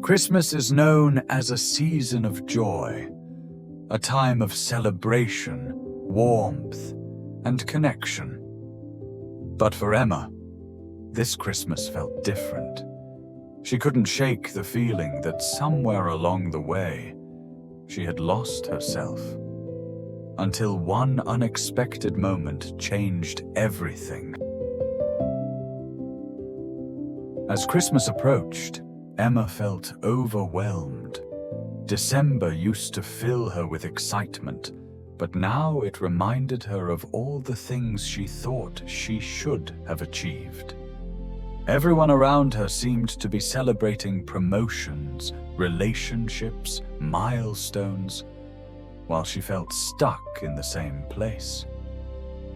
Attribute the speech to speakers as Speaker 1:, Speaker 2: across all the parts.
Speaker 1: Christmas is known as a season of joy, a time of celebration, warmth, and connection. But for Emma, this Christmas felt different. She couldn't shake the feeling that somewhere along the way, she had lost herself. Until one unexpected moment changed everything. As Christmas approached, Emma felt overwhelmed. December used to fill her with excitement, but now it reminded her of all the things she thought she should have achieved. Everyone around her seemed to be celebrating promotions, relationships, milestones, while she felt stuck in the same place.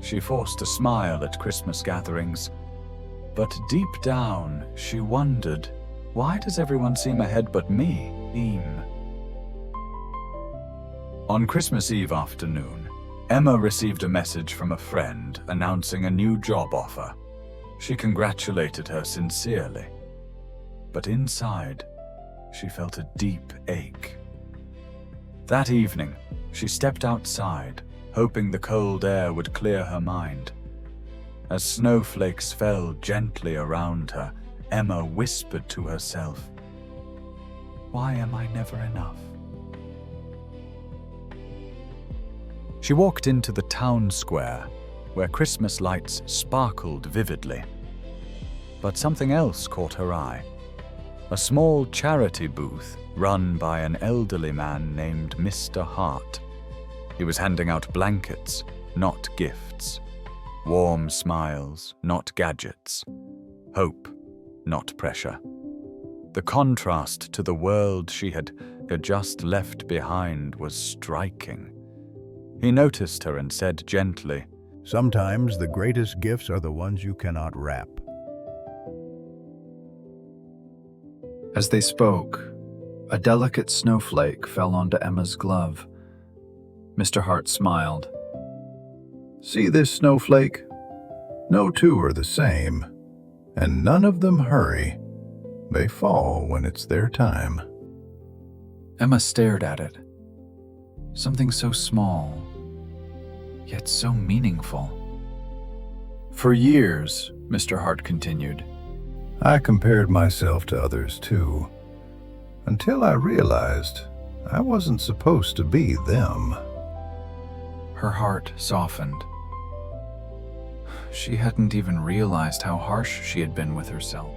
Speaker 1: She forced a smile at Christmas gatherings, but deep down she wondered, why does everyone seem ahead but me? On Christmas Eve afternoon, Emma received a message from a friend announcing a new job offer. She congratulated her sincerely, but inside, she felt a deep ache. That evening, she stepped outside, hoping the cold air would clear her mind. As snowflakes fell gently around her, Emma whispered to herself, "Why am I never enough?" She walked into the town square, where Christmas lights sparkled vividly. But something else caught her eye. A small charity booth run by an elderly man named Mr. Hart. He was handing out blankets, not gifts. Warm smiles, not gadgets. Hope, not pressure. The contrast to the world she had just left behind was striking. He noticed her and said gently,
Speaker 2: "Sometimes the greatest gifts are the ones you cannot wrap."
Speaker 3: As they spoke, a delicate snowflake fell onto Emma's glove. Mr. Hart smiled.
Speaker 2: "See this snowflake? No two are the same, and none of them hurry. They fall when it's their time."
Speaker 3: Emma stared at it. Something so small, yet so meaningful. "For years," Mr. Hart continued,
Speaker 2: I compared myself to others too, until I realized I wasn't supposed to be them.
Speaker 3: her heart softened. She hadn't even realized how harsh she had been with herself.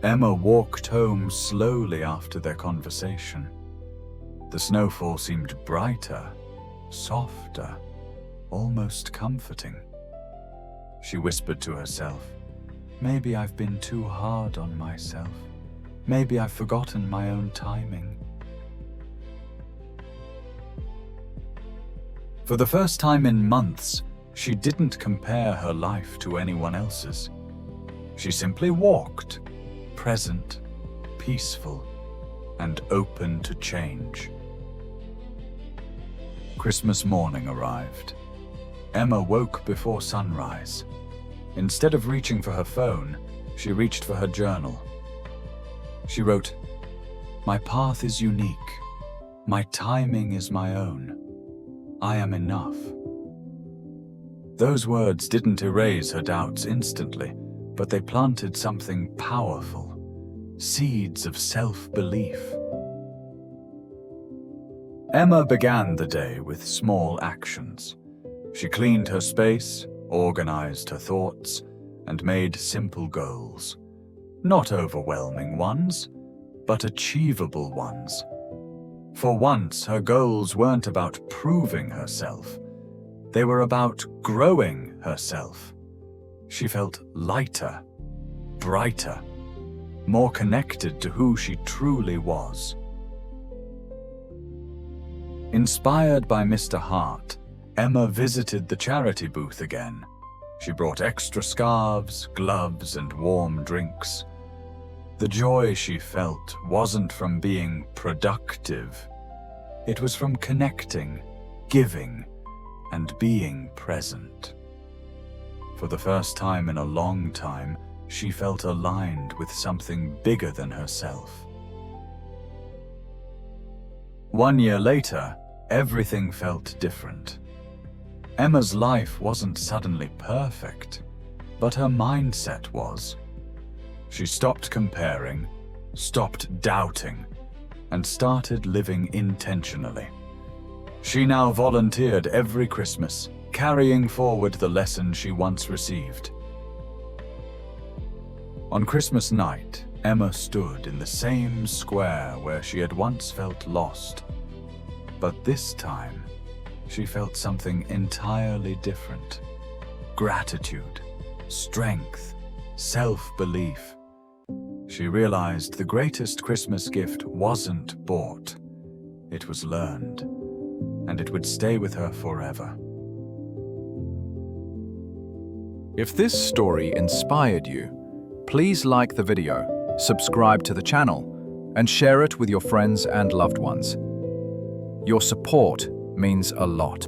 Speaker 1: Emma walked home slowly after their conversation. The snowfall seemed brighter, softer, almost comforting. She whispered to herself, "Maybe I've been too hard on myself. Maybe I've forgotten my own timing." For the first time in months, she didn't compare her life to anyone else's. She simply walked, present, peaceful, and open to change. Christmas morning arrived. Emma woke before sunrise. Instead of reaching for her phone, she reached for her journal. She wrote, "My path is unique. My timing is my own. I am enough." Those words didn't erase her doubts instantly, but they planted something powerful, seeds of self-belief. Emma began the day with small actions. She cleaned her space, organized her thoughts, and made simple goals. Not overwhelming ones, but achievable ones. For once, her goals weren't about proving herself. They were about growing herself. She felt lighter, brighter, more connected to who she truly was. Inspired by Mr. Hart, Emma visited the charity booth again. She brought extra scarves, gloves, and warm drinks. The joy she felt wasn't from being productive. It was from connecting, giving, and being present. For the first time in a long time, she felt aligned with something bigger than herself. 1 year later, everything felt different. Emma's life wasn't suddenly perfect, but her mindset was. She stopped comparing, stopped doubting, and started living intentionally. She now volunteered every Christmas, carrying forward the lesson she once received. On Christmas night, Emma stood in the same square where she had once felt lost. But this time, she felt something entirely different. Gratitude, strength, self-belief. She realized the greatest Christmas gift wasn't bought. It was learned, and it would stay with her forever.
Speaker 3: If this story inspired you, please like the video, subscribe to the channel, and share it with your friends and loved ones. Your support means a lot.